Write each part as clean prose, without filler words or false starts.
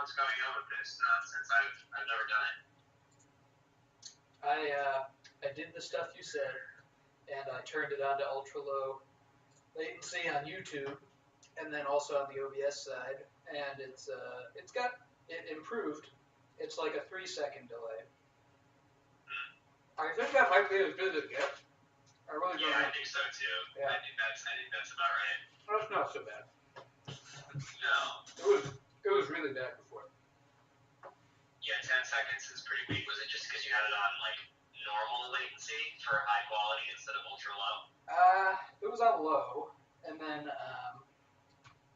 what's going on with this since I've never done it. I did the stuff you said, and I turned it on to ultra low latency on YouTube, and then also on the OBS side, and it improved. It's like a 3-second delay. I think that might be as good as it gets. I really don't know. I think so too. Yeah. I think that's about right. That's not so bad. No. It was really bad before. Yeah, 10 seconds is pretty weak. Was it just because you had it on like normal latency for high quality instead of ultra low? It was on low, and then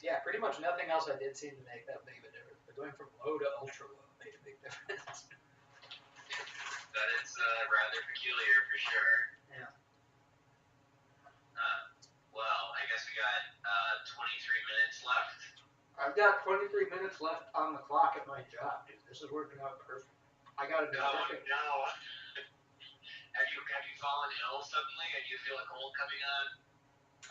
yeah, pretty much nothing else I did seem to make that big of a difference. But going from low to ultra low made a big difference. That is rather peculiar for sure. Yeah. Well, I guess we got 23 minutes left. I've got 23 minutes left on the clock at my job, dude. This is working out perfect. I gotta do perfect. No. Have you fallen ill suddenly and you feel a cold coming on?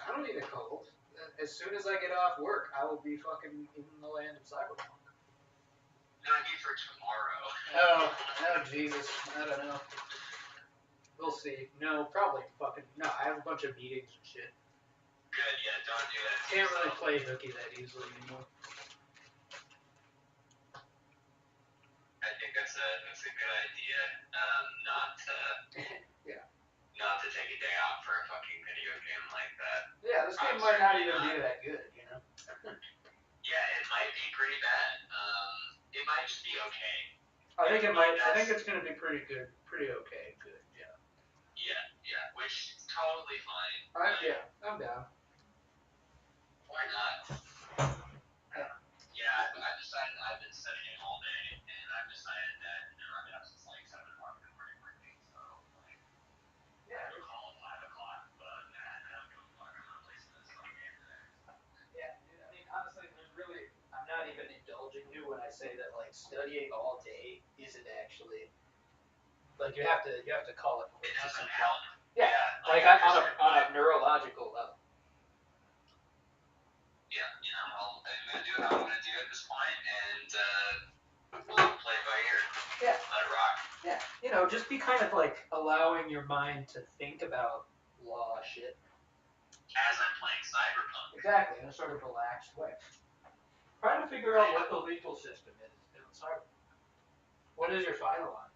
I don't need a cold. As soon as I get off work, I will be fucking in the land of cyberpunk. No, I mean for tomorrow. Oh, Jesus. I don't know. We'll see. No, probably fucking... No, I have a bunch of meetings and shit. Good, yeah, don't do that. Can't really play hooky that easily anymore. I think that's a good idea. Not to take a day out for a fucking video game like that. Yeah, this game might not even be that good, you know? Yeah, it might be pretty bad. It might just be okay. I think it might. I think it's gonna be pretty good. Pretty okay. Good. Yeah. Yeah. Which is totally fine. Yeah, I'm down. Why not? Yeah, I've decided I've been studying it all day, and I've decided that I've been up since like 7 o'clock in the morning working. So like, yeah, I call at 5 o'clock, but I don't give a fuck. I'm not placing this on game today. Yeah, dude. I mean, honestly, I'm not even indulging you when I say that like studying all day isn't actually like you have to call it. It doesn't help. Yeah, like on a neurological level. Yeah, I'm gonna do what I'm gonna do at this point, and we'll play it by ear. Yeah. Let it rock. Yeah, just be kind of like allowing your mind to think about law shit. As I'm playing Cyberpunk. Exactly, in a sort of relaxed way. Trying to figure out what the legal system is in Cyberpunk. What is your final on?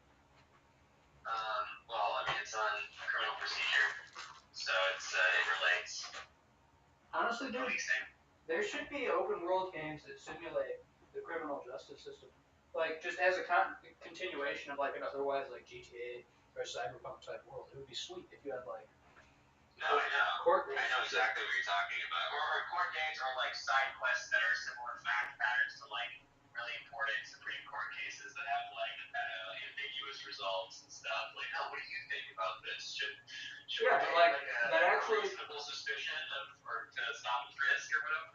Well, I mean, it's on criminal procedure, so it relates. Honestly, dude, there should be open world games that simulate the criminal justice system, like just as a continuation of like an otherwise like GTA or Cyberpunk type world. It would be sweet if you had like. No, I know. Court dates. I know exactly what you're talking about. Or court dates or like side quests that are similar fact patterns to like really important Supreme Court cases that have like ambiguous results and stuff. Like, oh, what do you think about this? Should yeah, we like that actually reasonable suspicion or to stop the risk or whatever?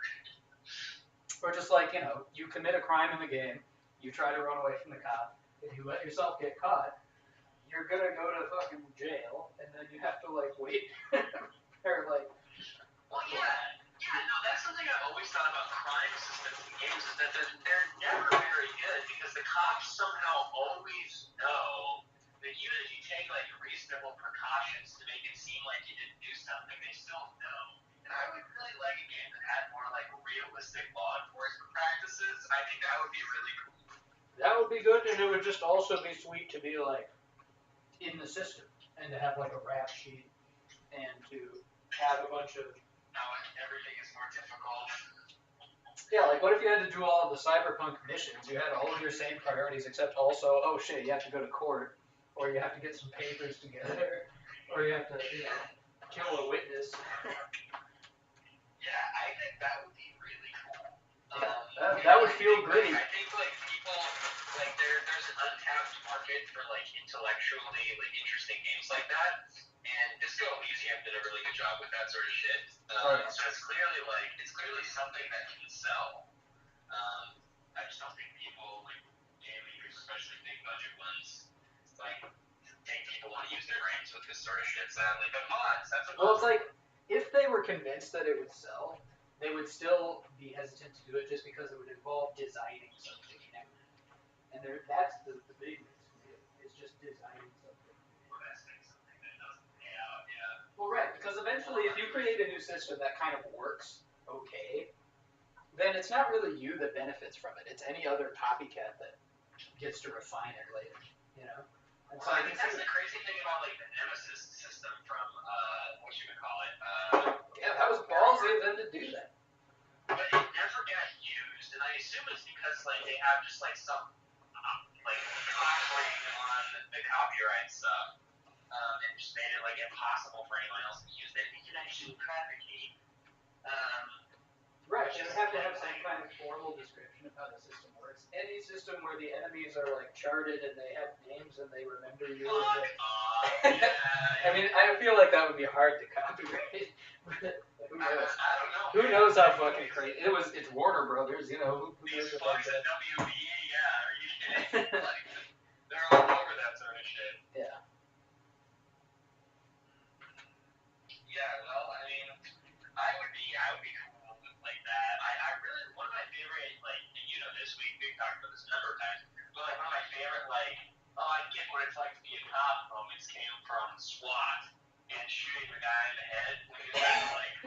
Or just like, you commit a crime in the game, you try to run away from the cop, if you let yourself get caught, you're gonna go to fucking jail, and then you have to like wait or like. Well, no, that's something I've always thought about crime systems in games is that they're never very good because the cops somehow always know that even if you take like reasonable precautions to make it seem like you didn't do something, they still know. And I would really like a game that had more like realistic law enforcement practices. I think that would be really cool. That would be good, and it would just also be sweet to be like in the system and to have like a rap sheet and to have a bunch of. Now everything is more difficult. Yeah, like what if you had to do all of the cyberpunk missions? You had all of your same priorities, except also, oh shit, you have to go to court, or you have to get some papers together, or you have to, kill a witness. Yeah, I think that would be really cool. That would feel great. I think like people like there's an untapped market for like intellectually like interesting games like that. And Disco Elysium did a really good job with that sort of shit. So it's clearly something that can sell. I just don't think people like game makers, especially big budget ones, like think people want to use their brains with this sort of shit. Sadly, but mods, that's a. Well, it's like if they were convinced that it would sell, they would still be hesitant to do it just because it would involve designing something. And that's the big risk. It's just designing something. Well, right, because eventually, if you create a new system that kind of works okay, then it's not really you that benefits from it. It's any other copycat that gets to refine it later, you know? And so I think that's the crazy thing about like the Nemesis system from what you would call it. Yeah, that was ballsy of them to do that. But it never got used, and I assume it's because like they have just like some like cock-ring on the copyright stuff, and just made it like impossible for anyone else to use that we can actually propagate. Right, and it would have to have some kind of formal description of how the system works. Any system where the enemies are like charted and they have names and they remember you. I mean, I feel like that would be hard to copyright. Who knows? I don't know. Who knows how fucking crazy? It's Warner Brothers, you know. Who knows These what fucks they've at done? WB, yeah, are you kidding? Like, they're all over that sort of shit. Yeah. Yeah, well, I mean, I would be cool with like that. I really, one of my favorite, like, you know this, we've talked about this a number of times, but like one of my favorite, like, oh, I get what it's like to be a cop moments came from SWAT and shooting the guy in the head when he was trying to, like,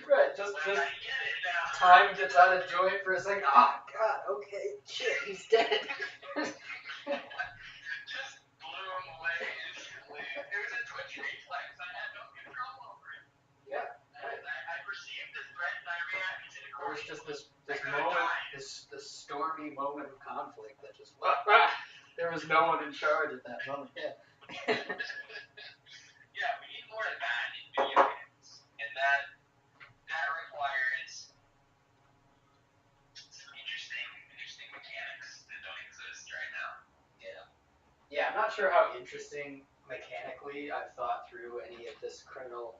Right, just time gets out of joint for a second. Oh, God, okay, shit, he's dead. Just blew him away instantly. It was a twitch reflex. I had no control over it. Yeah. I perceived the threat and I reacted There accordingly. was just this moment, this stormy moment of conflict that just, there was no one in charge at that moment. Yeah. Yeah, we need more of that in video games. And that requires some interesting mechanics that don't exist right now. Yeah. Yeah, I'm not sure how interesting mechanically I've thought through any of this criminal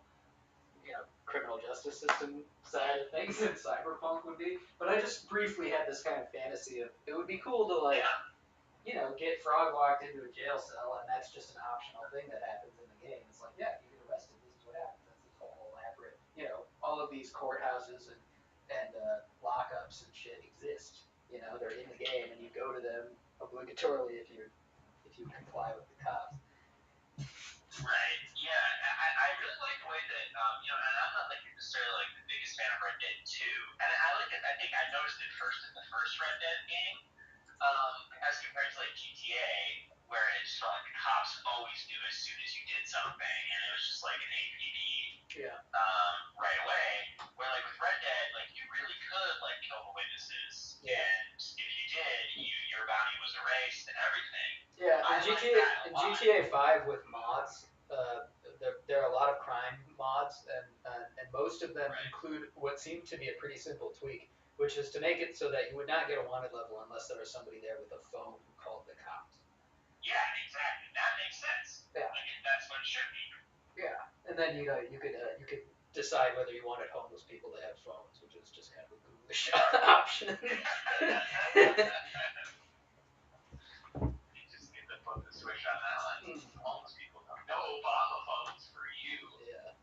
justice system side of things in Cyberpunk would be, but I just briefly had this kind of fantasy of it would be cool to like, get frog walked into a jail cell and that's just an optional thing that happens in the game. It's like, yeah, you get arrested, this is what happens. That's this whole elaborate, all of these courthouses and lockups and shit exist. They're in the game and you go to them obligatorily if you comply with the cops. Right. Yeah. I really like the way that and I'm not like necessarily like the biggest fan of Red Dead 2, and I like it. I think I noticed it first in the first Red Dead game, as compared to like GTA, where it's just like the cops always knew as soon as you did something, and it was just like an APB. Yeah. Right away. Where like with Red Dead, like you really could like kill the witnesses, and if you did, your bounty was erased and everything. Yeah, in GTA 5 with mods, there are a lot of crime mods, and most of them include what seemed to be a pretty simple tweak, which is to make it so that you would not get a wanted level unless there was somebody there with a phone who called the cops. Yeah, exactly. That makes sense. Yeah. Like that's what it should be. Yeah, and then you could decide whether you wanted homeless people to have phones, which is just kind of a ghoulish option. You just get to flip the switch on that one. Homeless people don't. No Obama phones for you. Yeah.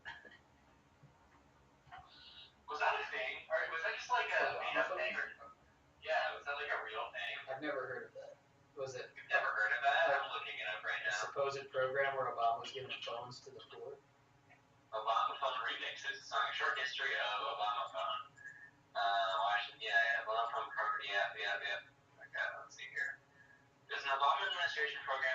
Was that a thing? Or was that just like a made-up thing? Yeah, was that like a real thing? I've never heard of that. Was it? You've never heard of that? I'm looking it up right now. A supposed program where Obama was giving phones to the poor? Obama phone remixes. It's on a short history of Obama phone. Washington, Obama phone program. Yeah. Okay, let's see here. There's an Obama administration program